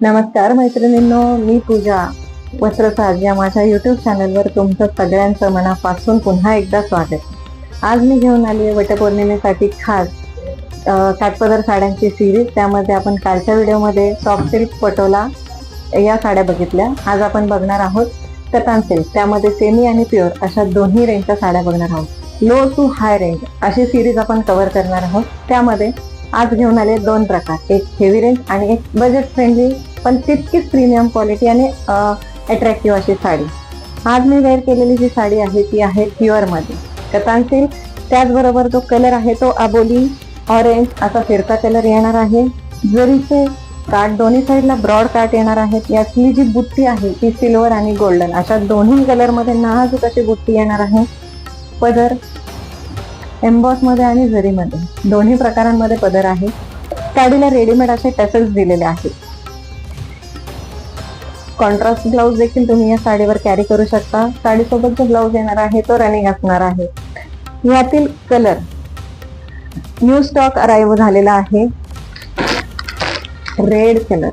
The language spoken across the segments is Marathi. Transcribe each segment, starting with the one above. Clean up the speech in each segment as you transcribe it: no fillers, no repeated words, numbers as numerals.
नमस्कार मैत्रिणींनो, मी पूजा वस्त्रसाज या माझ्या युट्यूब चॅनलवर तुमचं सगळ्यांचं मनापासून पुन्हा एकदा स्वागत। आज मी घेऊन आली आहे वटपौर्णिमेसाठी खास काठपदर साड्यांची सिरीज। त्यामध्ये आपण कालच्या व्हिडिओमध्ये सॉफ्ट सिल्क पटोला या साड्या बघितल्या। आज आपण बघणार आहोत कतान सिल्क, त्यामध्ये सेमी आणि प्युअर अशा दोन्ही रेंजच्या साड्या बघणार आहोत। लो टू हाय रेंज अशी सिरीज आपण कव्हर करणार आहोत। त्यामध्ये आज घेऊन आले दोन प्रकार, एक हेवी रेंज आणि एक बजेट फ्रेंडली पण तितकीच प्रीमियम क्वालिटी आणि अट्रॅक्टिव्ह अशी साडी। आज मी वेअर केलेली जी साडी आहे ती आहे प्युअर मध्ये कतान सिल्क। त्याचबरोबर जो कलर आहे तो अबोली ऑरेंज असा फिरता कलर येणार आहे। जरीचे काठ दोन्ही साईडला ब्रॉड काठ येणार आहेत। यातली जी बुट्टी आहे ती सिल्वर आणि गोल्डन अशा दोन्ही कलर मध्ये नाजूक अशी बुट्टी येणार आहे। पदर एम्बॉस मध्ये आणि जरी मध्ये दोन्ही प्रकारांमध्ये पदर आहे। साडीला रेडीमेड असे टसल्स दिलेले आहेत। कॉन्ट्रास्ट ब्लाउज देखील तुम्ही या साडीवर कॅरी करू शकता। साडी सोबत जो ब्लाउज येणार आहे तो रनिंग असणार आहे। यातील कलर न्यू स्टॉक अराइव्ह झालेला आहे। रेड कलर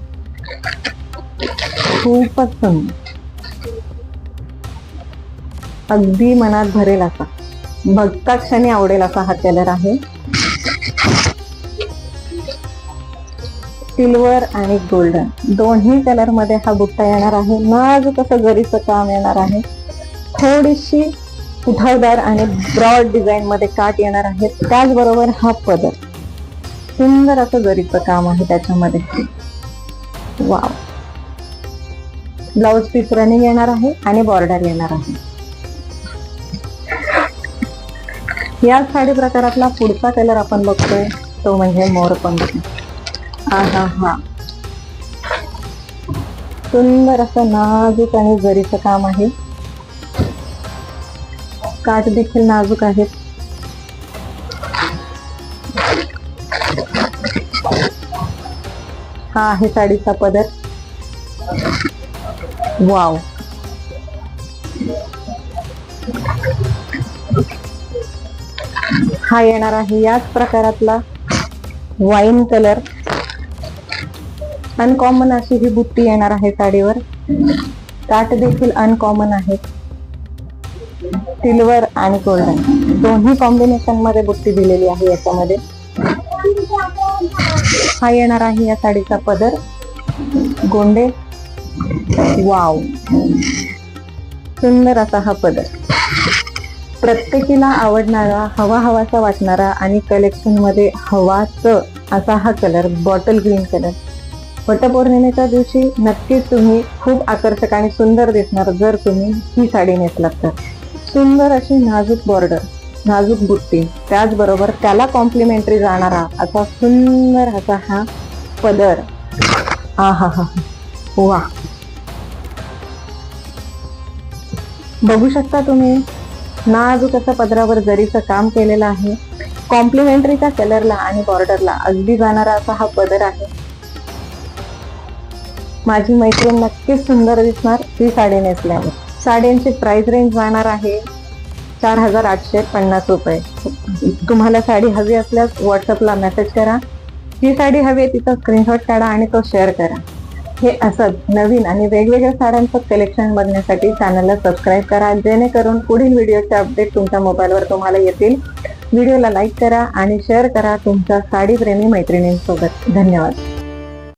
खूपच सुंदर, अगदी मनात भरेल असा, बघता क्षणी आवडेल असा हा कलर आहे। सिल्वर आणि गोल्डन दोन्ही कलर मध्ये हा बुट्टा येणार आहे। नाजूक असं जरीचं काम येणार आहे। थोडीशी उठावदार आणि ब्रॉड डिझाईन मध्ये काठ येणार आहे। त्याचबरोबर हा पदर सुंदर असं जरीचं काम आहे त्याच्यामध्ये। वाव, ब्लाउज पीस रनिंग येणार आहे आणि बॉर्डर येणार आहे। या साडी प्रकारातला पुढचा कलर आपण बघतोय तो म्हणजे मोरपंखी। हा सुंदर असं नाजूक आणि जरीचं काम आहे। काठ देखील नाजूक आहेत। हा आहे साडीचा पदर। वाव, हा येणार आहे याच प्रकारातला वाईन कलर। अनकॉमन अशी ही बुट्टी येणार आहे साडीवर। काठ देखील अनकॉमन आहेत। सिल्वर आणि गोल्डन दोन्ही कॉम्बिनेशन मध्ये बुट्टी दिलेली आहे याच्यामध्ये। हा येणार आहे या साडीचा पदर, गोंडे। वाव, सुंदर असा हा पदर। प्रत्येकीला आवडणारा, हवाहवासा वाटणारा आणि कलेक्शन मध्ये हवाच असा हा कलर, बॉटल ग्रीन कलर। वटपौर्णिमेच्या दिवशी नक्कीच तुम्ही खूप आकर्षक आणि सुंदर दिसणार जर तुम्ही ही साडी नेसलात तर। सुंदर अशी नाजूक बॉर्डर, नाजूक बुट्टी, त्याचबरोबर त्याला कॉम्प्लिमेंटरी जाणारा असा सुंदर असा हा पदर। हा वा, बघू शकता तुम्ही नाजूक असं पदरावर जरीचं काम केलेलं आहे। कॉम्प्लिमेंटरीच्या कलरला आणि बॉर्डरला अगदी जाणारा असा हा पदर आहे। माझी मैत्रीण नक्कीच सुंदर दिसणार ही साडी नेसल्यावर। साड्यांची प्राइस रेंज जाणार आहे 4850 रुपये। तुम्हाला साडी हवी असल्यास व्हॉट्सअपला मेसेज करा। ही साडी हवी आहे तिचा स्क्रीनशॉट काढा आणि तो शेअर करा। हे असंच नवीन आणि वेगवेगळ्या साड्यांचं कलेक्शन बघण्यासाठी चॅनलला सबस्क्राईब करा, जेणेकरून पुढील व्हिडिओचे अपडेट तुमच्या मोबाईलवर तुम्हाला येतील। व्हिडिओला लाईक करा आणि शेअर करा तुमच्या साडी प्रेमी मैत्रिणींसोबत। धन्यवाद।